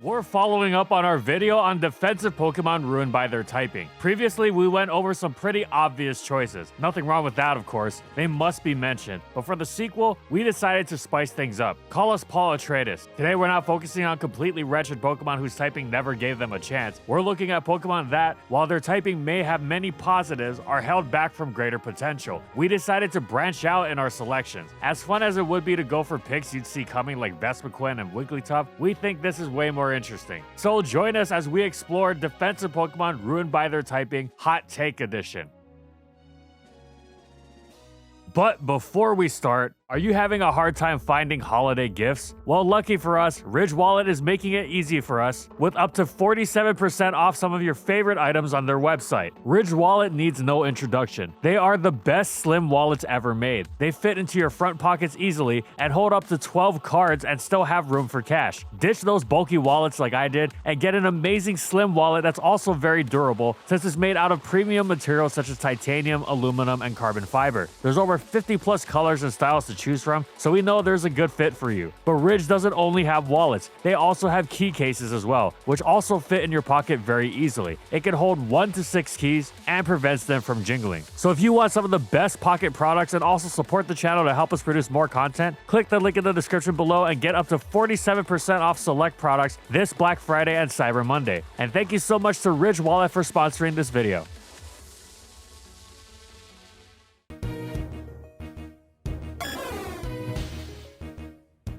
We're following up on our video on defensive Pokemon ruined by their typing. Previously, we went over some pretty obvious choices. Nothing wrong with that, of course. They must be mentioned. But for the sequel, we decided to spice things up. Call us Paul Atreides. Today, we're not focusing on completely wretched Pokemon whose typing never gave them a chance. We're looking at Pokemon that, while their typing may have many positives, are held back from greater potential. We decided to branch out in our selections. As fun as it would be to go for picks you'd see coming like Vespiquen and Wigglytuff, we think this is way more interesting. So join us as we explore defensive Pokemon ruined by their typing, Hot Take Edition. But before we start, are you having a hard time finding holiday gifts? Well, lucky for us, Ridge Wallet is making it easy for us with up to 47% off some of your favorite items on their website. Ridge Wallet needs no introduction. They are the best slim wallets ever made. They fit into your front pockets easily and hold up to 12 cards and still have room for cash. Ditch those bulky wallets like I did and get an amazing slim wallet that's also very durable since it's made out of premium materials such as titanium, aluminum, and carbon fiber. There's over 50 plus colors and styles to choose from, so we know there's a good fit for you. But Ridge doesn't only have wallets, they also have key cases as well, which also fit in your pocket very easily. It can hold 1 to 6 keys and prevents them from jingling. So if you want some of the best pocket products and also support the channel to help us produce more content, click the link in the description below and get up to 47% off select products this Black Friday and Cyber Monday. And thank you so much to Ridge Wallet for sponsoring this video.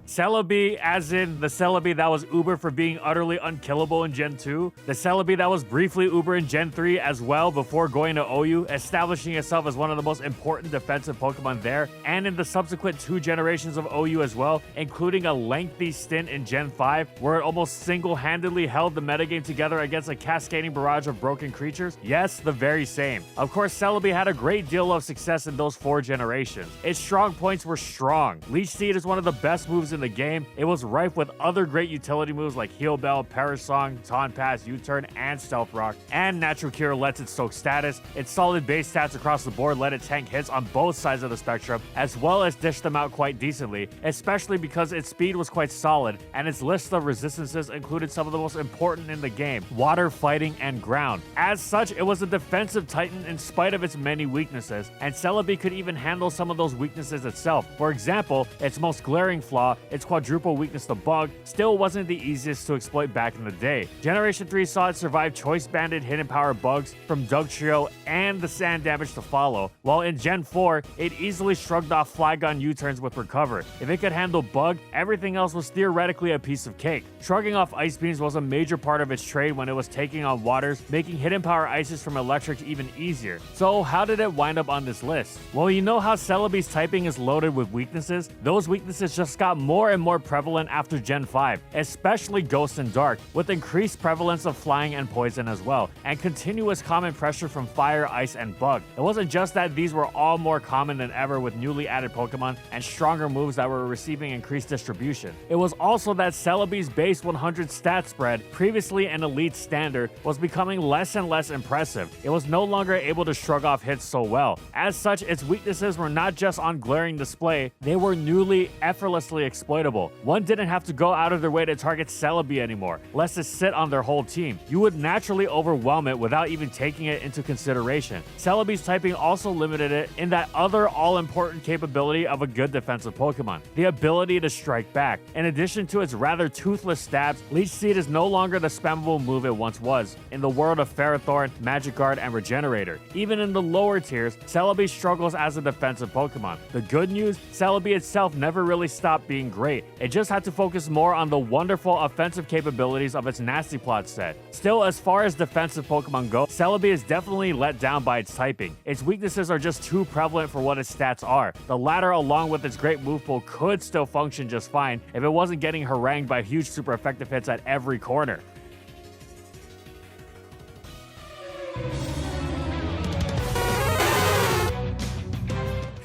Celebi, as in the Celebi that was Uber for being utterly unkillable in Gen 2, the Celebi that was briefly Uber in Gen 3 as well before going to OU, establishing itself as one of the most important defensive Pokemon there, and in the subsequent 2 generations of OU as well, including a lengthy stint in Gen 5 where it almost single-handedly held the metagame together against a cascading barrage of broken creatures. Yes, the very same. Of course, Celebi had a great deal of success in those 4 generations. Its strong points were strong. Leech Seed is one of the best moves in the game. It was rife with other great utility moves like Heal Bell, Perish Song, Taunt Pass, U-Turn, and Stealth Rock. And Natural Cure lets it soak status. Its solid base stats across the board let it tank hits on both sides of the spectrum, as well as dish them out quite decently, especially because its speed was quite solid, and its list of resistances included some of the most important in the game: water, fighting, and ground. As such, it was a defensive titan in spite of its many weaknesses, and Celebi could even handle some of those weaknesses itself. For example, its most glaring flaw, its quadruple weakness to bug, still wasn't the easiest to exploit back in the day. Generation 3 saw it survive choice-banded hidden power bugs from Dugtrio and the sand damage to follow, while in Gen 4, it easily shrugged off Flygon U-turns with Recover. If it could handle bug, everything else was theoretically a piece of cake. Shrugging off Ice Beams was a major part of its trade when it was taking on waters, making hidden power ices from electric even easier. So how did it wind up on this list? Well, you know how Celebi's typing is loaded with weaknesses? Those weaknesses just got more and more prevalent after Gen 5, especially Ghost and Dark, with increased prevalence of flying and poison as well, and continuous common pressure from fire, ice, and bug. It wasn't just that these were all more common than ever with newly added Pokemon and stronger moves that were receiving increased distribution. It was also that Celebi's base 100 stat spread, previously an elite standard, was becoming less and less impressive. It was no longer able to shrug off hits so well. As such, its weaknesses were not just on glaring display, they were newly effortlessly exploitable. One didn't have to go out of their way to target Celebi anymore, lest it sit on their whole team. You would naturally overwhelm it without even taking it into consideration. Celebi's typing also limited it in that other all-important capability of a good defensive Pokemon, the ability to strike back. In addition to its rather toothless stabs, Leech Seed is no longer the spammable move it once was in the world of Ferrothorn, Magic Guard, and Regenerator. Even in the lower tiers, Celebi struggles as a defensive Pokemon. The good news, Celebi itself never really stopped being great. It just had to focus more on the wonderful offensive capabilities of its Nasty Plot set. Still, as far as defensive Pokemon go, Celebi is definitely let down by its typing. Its weaknesses are just too prevalent for what its stats are. The latter, along with its great move pool, could still function just fine if it wasn't getting harangued by huge super effective hits at every corner.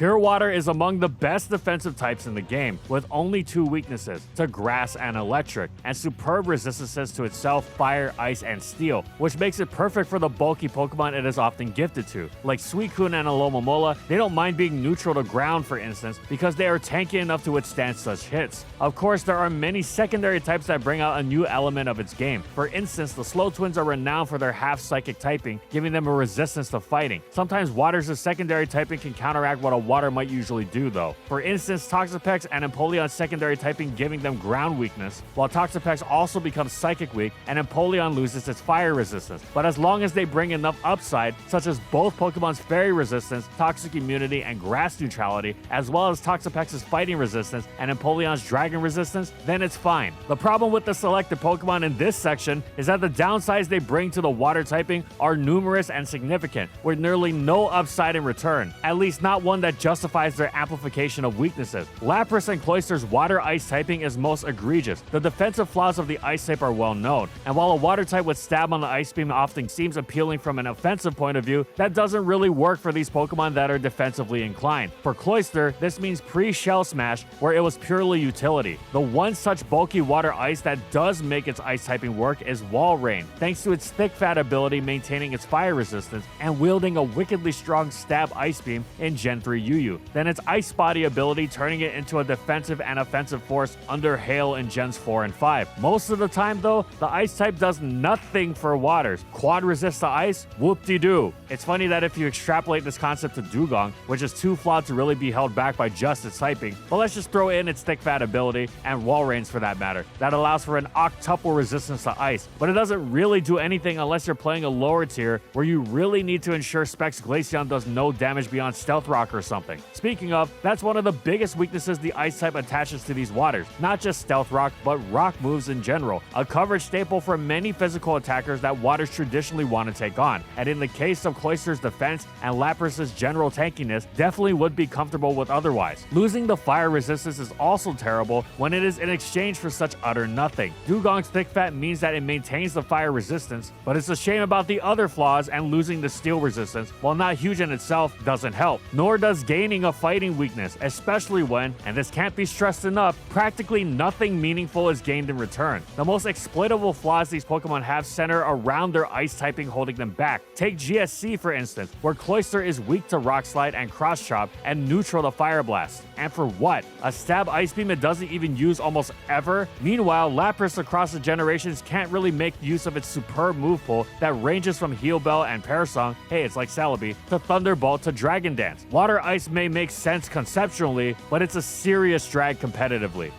Pure Water is among the best defensive types in the game, with only 2 weaknesses, to Grass and Electric, and superb resistances to itself, Fire, Ice, and Steel, which makes it perfect for the bulky Pokemon it is often gifted to. Like Suicune and Alomomola, they don't mind being neutral to ground, for instance, because they are tanky enough to withstand such hits. Of course, there are many secondary types that bring out a new element of its game. For instance, the Slow Twins are renowned for their half-psychic typing, giving them a resistance to fighting. Sometimes Water's secondary typing can counteract what a Water might usually do, though. For instance, Toxapex and Empoleon's secondary typing giving them ground weakness, while Toxapex also becomes psychic weak and Empoleon loses its fire resistance. But as long as they bring enough upside, such as both Pokemon's fairy resistance, toxic immunity, and grass neutrality, as well as Toxapex's fighting resistance and Empoleon's dragon resistance, then it's fine. The problem with the selected Pokemon in this section is that the downsides they bring to the water typing are numerous and significant, with nearly no upside in return, at least not one that justifies their amplification of weaknesses. Lapras and Cloyster's water-ice typing is most egregious. The defensive flaws of the ice type are well known, and while a water type with stab on the ice beam often seems appealing from an offensive point of view, that doesn't really work for these Pokemon that are defensively inclined. For Cloyster, this means pre-Shell Smash, where it was purely utility. The one such bulky water-ice that does make its ice typing work is Walrein, thanks to its thick fat ability maintaining its fire resistance and wielding a wickedly strong stab ice beam in Gen 3 UU. Then its Ice Body ability turning it into a defensive and offensive force under Hail in Gens 4 and 5. Most of the time though, the ice type does nothing for waters. Quad resist to ice? Whoop-de-doo. It's funny that if you extrapolate this concept to Dugong, which is too flawed to really be held back by just its typing, but let's just throw in its thick fat ability, and Walreins for that matter, that allows for an octuple resistance to ice, but it doesn't really do anything unless you're playing a lower tier where you really need to ensure Specs Glaceon does no damage beyond Stealth Rock or something. Speaking of, that's one of the biggest weaknesses the ice type attaches to these waters, not just Stealth Rock, but rock moves in general, a coverage staple for many physical attackers that waters traditionally want to take on, and in the case of Cloyster's defense and Lapras's general tankiness, definitely would be comfortable with otherwise. Losing the fire resistance is also terrible when it is in exchange for such utter nothing. Dugong's thick fat means that it maintains the fire resistance, but it's a shame about the other flaws, and losing the steel resistance, while not huge in itself, doesn't help. Nor does gaining a fighting weakness, especially when, and this can't be stressed enough, practically nothing meaningful is gained in return. The most exploitable flaws these Pokemon have center around their ice typing holding them back. Take GSC for instance, where Cloyster is weak to Rock Slide and Cross Chop and neutral to Fire Blast. And for what? A stab ice beam it doesn't even use almost ever? Meanwhile, Lapras across the generations can't really make use of its superb move pool that ranges from Heal Bell and Parasong, hey it's like Celebi, to Thunderbolt to Dragon Dance. Water Ice may make sense conceptually, but it's a serious drag competitively.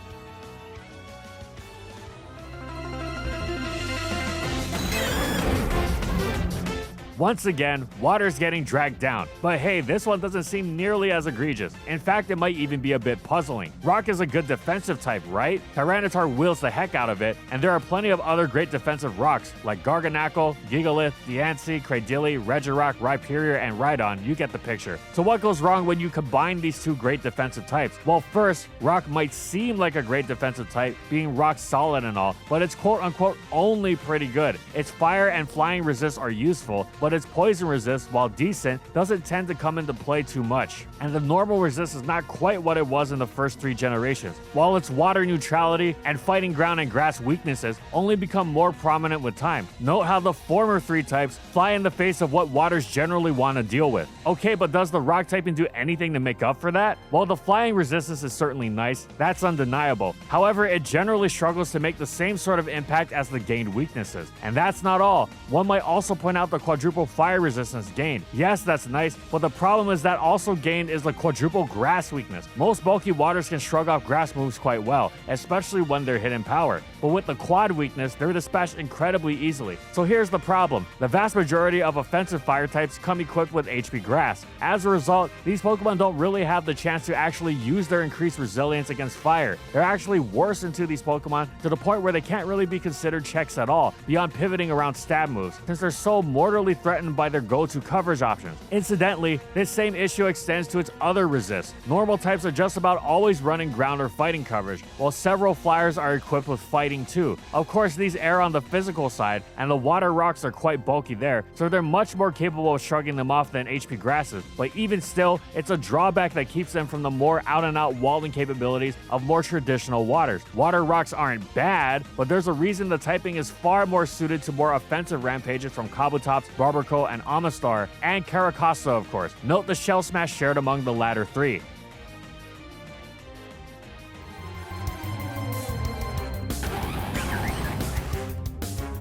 Once again, Water's getting dragged down, but hey, this one doesn't seem nearly as egregious. In fact, it might even be a bit puzzling. Rock is a good defensive type, right? Tyranitar wheels the heck out of it, and there are plenty of other great defensive rocks, like Garganacl, Gigalith, Diancie, Cradily, Regirock, Rhyperior, and Rhydon. You get the picture. So what goes wrong when you combine these two great defensive types? Well, first, Rock might seem like a great defensive type, being rock solid and all, but it's quote-unquote only pretty good. Its fire and flying resists are useful, but its poison resist, while decent, doesn't tend to come into play too much. And the normal resist is not quite what it was in the first 3 generations, while its water neutrality and fighting ground and grass weaknesses only become more prominent with time. Note how the former 3 types fly in the face of what waters generally want to deal with. Okay, but does the rock typing do anything to make up for that? Well, the flying resistance is certainly nice, that's undeniable. However, it generally struggles to make the same sort of impact as the gained weaknesses. And that's not all. One might also point out the quadruple fire resistance gained. Yes, that's nice, but the problem is that also gained is the quadruple grass weakness. Most bulky waters can shrug off grass moves quite well, especially when they're hidden power. But with the quad weakness, they're dispatched incredibly easily. So here's the problem. The vast majority of offensive fire types come equipped with HP grass. As a result, these Pokemon don't really have the chance to actually use their increased resilience against fire. They're actually worsened to these Pokemon to the point where they can't really be considered checks at all, beyond pivoting around stab moves, since they're so mortally threatened by their go-to coverage options. Incidentally, this same issue extends to its other resists. Normal types are just about always running ground or fighting coverage, while several flyers are equipped with fighting too. Of course, these err on the physical side, and the water rocks are quite bulky there, so they're much more capable of shrugging them off than HP grasses, but even still, it's a drawback that keeps them from the more out-and-out walling capabilities of more traditional waters. Water rocks aren't bad, but there's a reason the typing is far more suited to more offensive rampages from Kabutops, Barberco, and Amistar, and Caracasa, of course. Note the Shell Smash shared among the latter three.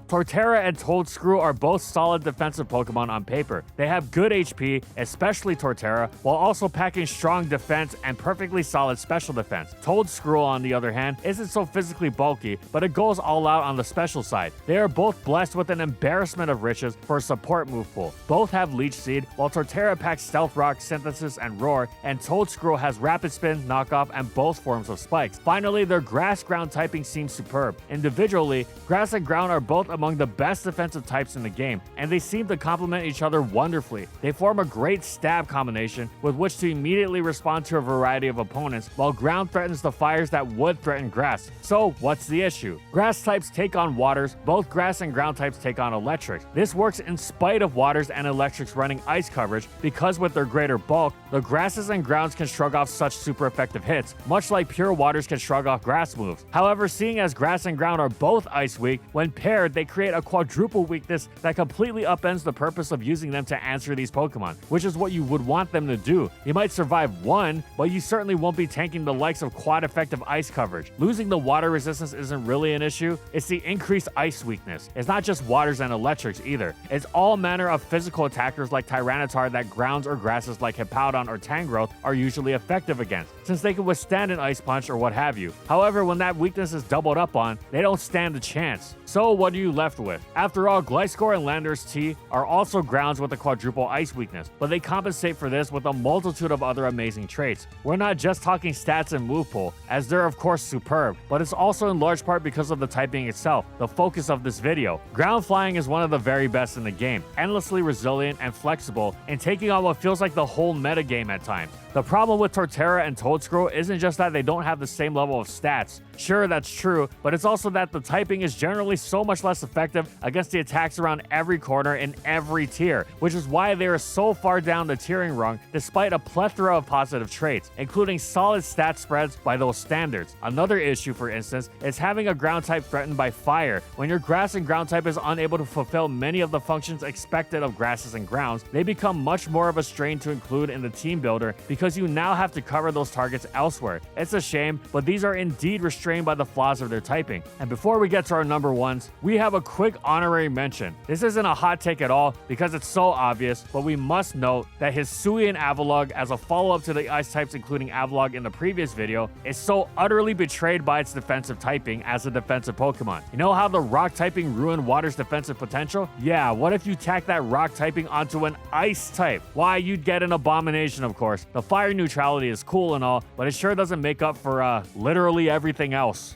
Torterra and Toadscrew are both solid defensive Pokemon on paper. They have good HP, especially Torterra, while also packing strong defense and perfectly solid special defense. Toadscrew, on the other hand, isn't so physically bulky, but it goes all out on the special side. They are both blessed with an embarrassment of riches for a support move pool. Both have Leech Seed, while Torterra packs Stealth Rock, Synthesis, and Roar, and Toadscrew has Rapid Spin, Knockoff, and both forms of Spikes. Finally, their Grass-Ground typing seems superb. Individually, Grass and Ground are both among the best defensive types in the game, and they seem to complement each other wonderfully. They form a great stab combination with which to immediately respond to a variety of opponents, while Ground threatens the fires that would threaten Grass. So what's the issue? Grass types take on Waters, both Grass and Ground types take on Electrics. This works in spite of Waters and Electrics running Ice coverage, because with their greater bulk, the Grasses and Grounds can shrug off such super effective hits, much like pure Waters can shrug off Grass moves. However, seeing as Grass and Ground are both Ice weak, when paired they create a quadruple weakness that completely upends the purpose of using them to answer these Pokemon, which is what you would want them to do. You might survive one, but you certainly won't be tanking the likes of quad effective Ice coverage. Losing the water resistance isn't really an issue, it's the increased Ice weakness. It's not just Waters and Electrics either. It's all manner of physical attackers like Tyranitar that Grounds or Grasses like Hippowdon or Tangrowth are usually effective against, since they can withstand an Ice Punch or what have you. However, when that weakness is doubled up on, they don't stand a chance. So what are you left with? After all, Gliscor and Landorus T are also Grounds with a quadruple Ice weakness, but they compensate for this with a multitude of other amazing traits. We're not just talking stats and move pool, as they're of course superb, but it's also in large part because of the typing itself, the focus of this video. Ground Flying is one of the very best in the game, endlessly resilient and flexible, and taking on what feels like the whole metagame at times. The problem with Torterra and Toadscrew isn't just that they don't have the same level of stats. Sure, that's true, but it's also that the typing is generally so much less effective against the attacks around every corner in every tier, which is why they are so far down the tiering rung despite a plethora of positive traits, including solid stat spreads by those standards. Another issue, for instance, is having a ground type threatened by fire. When your grass and ground type is unable to fulfill many of the functions expected of grasses and grounds, they become much more of a strain to include in the team builder because you now have to cover those targets elsewhere. It's a shame, but these are indeed restrained by the flaws of their typing. And before we get to our number ones, we have a quick honorary mention. This isn't a hot take at all because it's so obvious, but we must note that Hisuian Avalugg, as a follow-up to the ice types including Avalugg in the previous video, is so utterly betrayed by its defensive typing as a defensive Pokemon. You know how the rock typing ruined water's defensive potential? Yeah, what if you tack that rock typing onto an ice type? Why, you'd get an abomination, of course. The fire neutrality is cool and all, but it sure doesn't make up for literally everything else.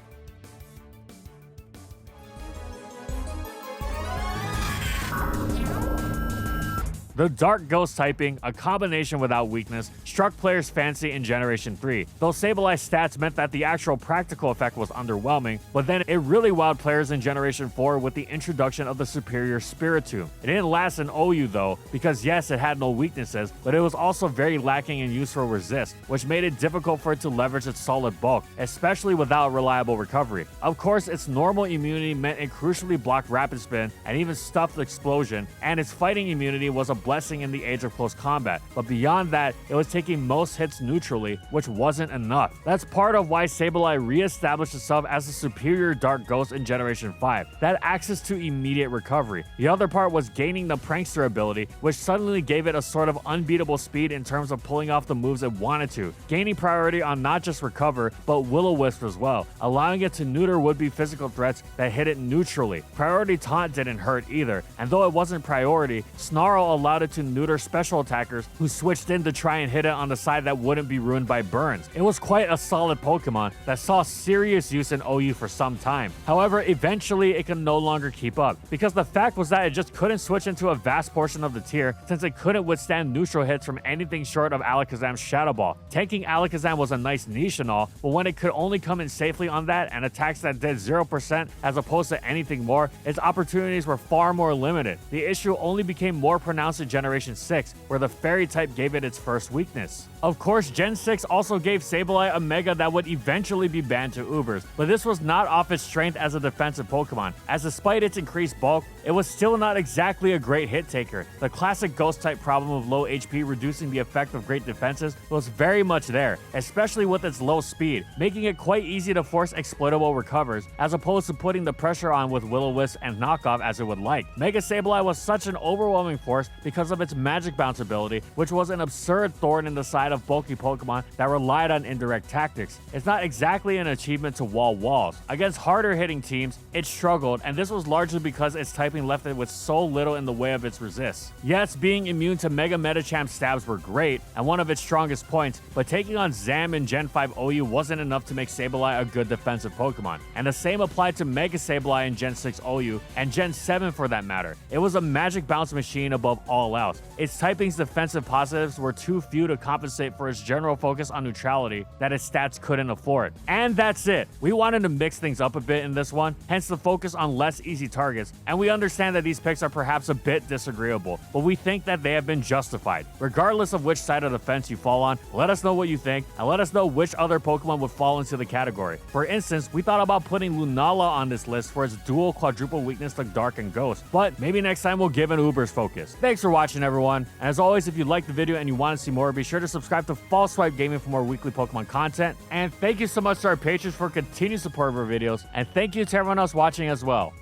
The Dark Ghost typing, a combination without weakness, struck players' fancy in Generation 3. Though Sableye stats meant that the actual practical effect was underwhelming, but then it really wowed players in Generation 4 with the introduction of the superior Spiritomb. It didn't last in OU though, because yes, it had no weaknesses, but it was also very lacking in useful resist, which made it difficult for it to leverage its solid bulk, especially without reliable recovery. Of course, its normal immunity meant it crucially blocked Rapid Spin and even stuffed Explosion, and its fighting immunity was a blessing in the age of close combat, but beyond that, it was taking most hits neutrally, which wasn't enough. That's part of why Sableye re-established itself as a superior Dark Ghost in Generation 5, that access to immediate recovery. The other part was gaining the Prankster ability, which suddenly gave it a sort of unbeatable speed in terms of pulling off the moves it wanted to, gaining priority on not just Recover, but Will-O-Wisp as well, allowing it to neuter would-be physical threats that hit it neutrally. Priority Taunt didn't hurt either, and though it wasn't priority, Snarl allowed allowed it to neuter special attackers who switched in to try and hit it on the side that wouldn't be ruined by burns. It was quite a solid Pokemon that saw serious use in OU for some time. However, eventually it could no longer keep up, because the fact was that it just couldn't switch into a vast portion of the tier since it couldn't withstand neutral hits from anything short of Alakazam's Shadow Ball. Tanking Alakazam was a nice niche and all, but when it could only come in safely on that and attacks that did 0% as opposed to anything more, its opportunities were far more limited. The issue only became more pronounced in Generation 6, where the Fairy type gave it its first weakness. Of course, Gen 6 also gave Sableye a Mega that would eventually be banned to Ubers, but this was not off its strength as a defensive Pokemon, as despite its increased bulk, it was still not exactly a great hit taker. The classic Ghost type problem of low HP reducing the effect of great defenses was very much there, especially with its low speed, making it quite easy to force exploitable recovers, as opposed to putting the pressure on with Will-O-Wisp and Knockoff as it would like. Mega Sableye was such an overwhelming force because of its Magic Bounce ability, which was an absurd thorn in the side of bulky Pokemon that relied on indirect tactics. It's not exactly an achievement to wall walls. Against harder hitting teams, it struggled, and this was largely because its typing left it with so little in the way of its resists. Yes, being immune to Mega Medicham stabs were great, and one of its strongest points, but taking on Zam in Gen 5 OU wasn't enough to make Sableye a good defensive Pokemon. And the same applied to Mega Sableye in Gen 6 OU, and Gen 7 for that matter. It was a Magic Bounce machine above all else. Its typing's defensive positives were too few to compensate for its general focus on neutrality that its stats couldn't afford. And that's it. We wanted to mix things up a bit in this one, hence the focus on less easy targets, and we understand that these picks are perhaps a bit disagreeable, but we think that they have been justified. Regardless of which side of the fence you fall on, let us know what you think, and let us know which other Pokemon would fall into the category. For instance, we thought about putting Lunala on this list for its dual quadruple weakness to Dark and Ghost, but maybe next time we'll give an Uber's focus. Thanks for watching, everyone, and as always, if you liked the video and you want to see more, be sure to subscribe to False Swipe Gaming for more weekly Pokemon content, and thank you so much to our patrons for continued support of our videos, and thank you to everyone else watching as well.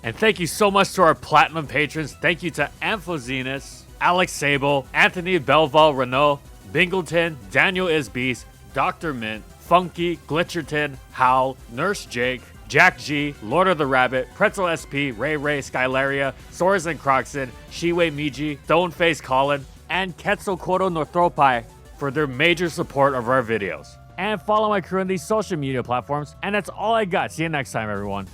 And thank you so much to our Platinum patrons. Thank you to Amphozenus, Alex Sable, Anthony Belval Renault, Bingleton, Daniel Isbeast, Dr. Mint, Funky, Glitcherton, Howl, Nurse Jake, Jack G, Lord of the Rabbit, Pretzel SP, Ray Ray, Skylaria, Soares and Croxon, Shiwei Miji, Stoneface Colin, and Quetzalcoatl Northropi for their major support of our videos. And follow my crew on these social media platforms. And that's all I got. See you next time, everyone.